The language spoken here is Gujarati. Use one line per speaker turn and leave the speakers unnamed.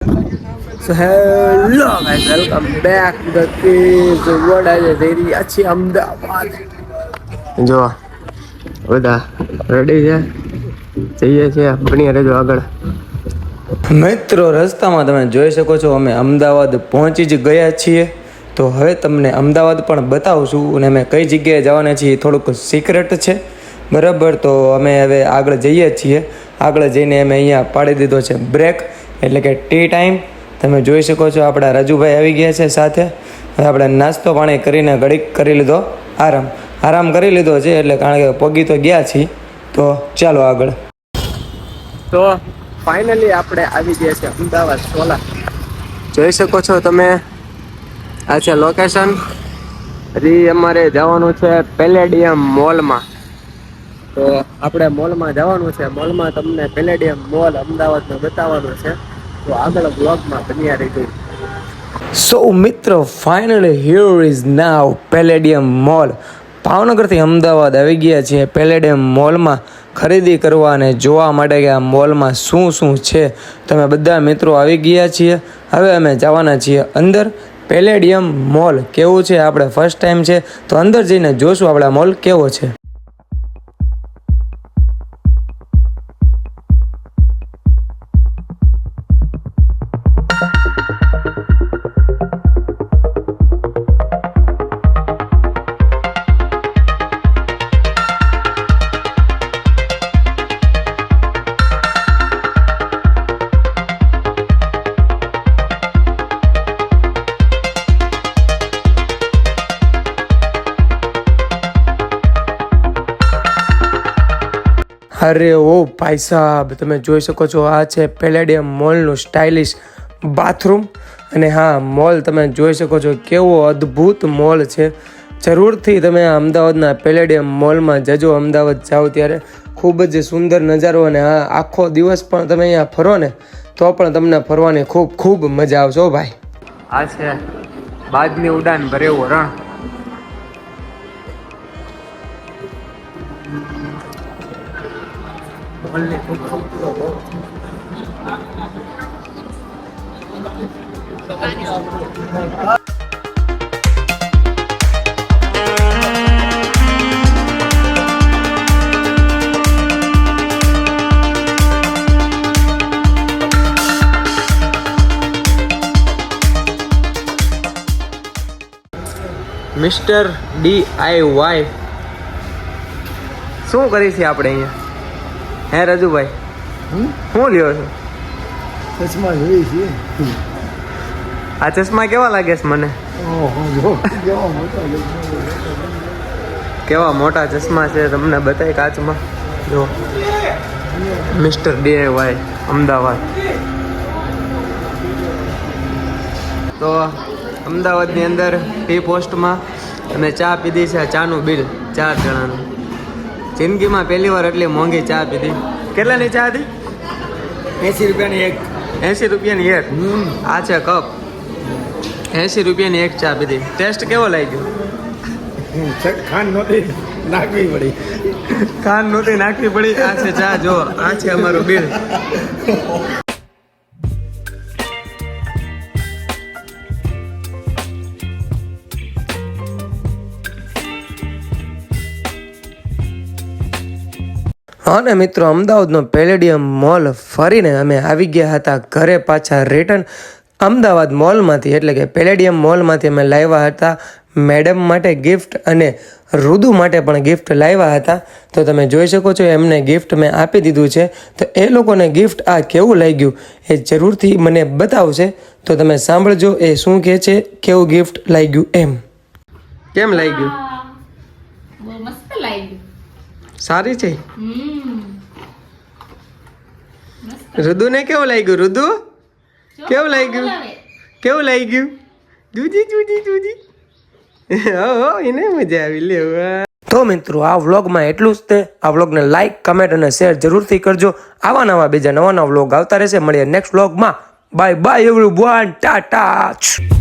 So hello guys, welcome back to the craze world. આજે જઈ રહ્યા છીએ અમદાવાદ. જો બધા રેડી છે, જઈએ છીએ, બની રહેજો આગળ. મિત્રો રસ્તામાં તમે જોઈ શકો છો અમે અમદાવાદ પહોંચી જ ગયા છીએ. તો હવે તમને અમદાવાદ પણ બતાવશું અને અમે કઈ જગ્યાએ જવાના છીએ થોડુંક સિક્રેટ છે, બરાબર. તો અમે હવે આગળ જઈએ છીએ. આગળ જઈને અમે અહીંયા પાડી દીધો છે બ્રેક, એટલે કે ટી ટાઈમ. તમે જોઈ શકો છો આપણા રાજુભાઈ આવી ગયા છે સાથે. હવે આપણે નાસ્તો પાણી કરીને ઘડીક કરી લીધો આરામ કરી લીધો છે, એટલે કારણ કે પગી તો ગયા છીએ. તો ચાલો આગળ. તો ફાઇનલી આપણે આવી ગયા છે અમદાવાદ સોલા. જોઈ શકો છો તમે, આ છે લોકેશન. હજી અમારે જવાનું છે પેલેડિયમ મોલમાં. તો આપણે મોલમાં જવાનું છે. મોલમાં તમને પેલેડિયમ મોલ અમદાવાદનો બતાવવાનું છે. તો આગળ બ્લોગમાં બન્યા રહીજો. સો મિત્રો, finally here is now Palladium mall. ભાવનગરથી અમદાવાદ આવી ગયા છીએ પેલેડિયમ મોલમાં ખરીદી કરવા અને જોવા માટે કે આ મોલમાં શું શું છે. તમે બધા મિત્રો આવી ગયા છીએ. હવે અમે જવાના છીએ અંદર. પેલેડિયમ મોલ કેવું છે, આપણે ફર્સ્ટ ટાઈમ છે, તો અંદર જઈને જોશું આપણે મોલ કેવો છે. અરે ઓ ભાઈ સાહેબ, તમે જોઈ શકો છો આ છે પેલેડિયમ મોલનું સ્ટાઇલિશ બાથરૂમ. અને હા, મોલ તમે જોઈ શકો છો કેવો અદ્ભુત મોલ છે. જરૂરથી તમે આ અમદાવાદના પેલેડિયમ મોલમાં જજો. અમદાવાદ જાઓ ત્યારે ખૂબ જ સુંદર નજારો, અને આ આખો દિવસ પણ તમે અહીંયા ફરો ને તો પણ તમને ફરવાની ખૂબ મજા આવશે ભાઈ. આ છે બાજની ઉડાન ભરેવું રણ. મિસ્ટર DIY શું કરી છે આપણે અહીંયા? હે રાજુભાઈ, શું લ્યો છો?
ચશ્મા જોઈએ છે.
આ ચશ્મા કેવા લાગે છે મને? કેવા મોટા ચશ્મા છે, તમને બતાય કાચમાં. જો મિસ્ટર DIY અમદાવાદ. તો અમદાવાદની અંદર ટી પોસ્ટમાં અમે ચા પીધી છે. ચાનું બિલ 4 જણાનું. જિંદગીમાં પહેલી વાર એટલી મોંઘી ચા પીધી. કેટલાની ચા હતી?
80 રૂપિયાની એક.
80 રૂપિયાની એક. આ છે કપ. 80 રૂપિયાની એક ચા પીધી. ટેસ્ટ કેવો લાગ્યો?
ખાંડ નહોતી નાખવી પડી.
ખાંડ નહોતી નાખવી પડી. આ છે ચા. જો આ છે અમારું બિલ. અને મિત્રો, અમદાવાદનો પેલેડિયમ મોલ ફરીને અમે આવી ગયા હતા ઘરે પાછા રિટર્ન અમદાવાદ મોલમાંથી, એટલે કે પેલેડિયમ મોલમાંથી અમે લાવ્યા હતા મેડમ માટે ગિફ્ટ અને રુદુ માટે પણ ગિફ્ટ લાવ્યા હતા. તો તમે જોઈ શકો છો એમને ગિફ્ટ મેં આપી દીધું છે. તો એ લોકોને ગિફ્ટ આ કેવું લાગ્યું એ જરૂરથી મને બતાવશે. તો તમે સાંભળજો એ શું કહે છે, કેવું ગિફ્ટ લાગ્યું એમ. કેમ લાગ્યું?
બહુ મસ્ત લાગ્યું.
સારી છે. રુદુ ને કેવું લાગ્યું? રુદુ કેવું લાગ્યું? કેવું લાગ્યું? જુજી એને મજા આવી. લેવા તો મિત્રો, આ વ્લોગમાં એટલું જ તે. આ વ્લોગને લાઈક, કમેન્ટ અને શેર જરૂરથી કરજો. આવા નવા બીજા નવા વ્લોગ આવતા રહેશે. મળીએ નેક્સ્ટ વ્લોગમાં. Bye bye everyone. ટાટા.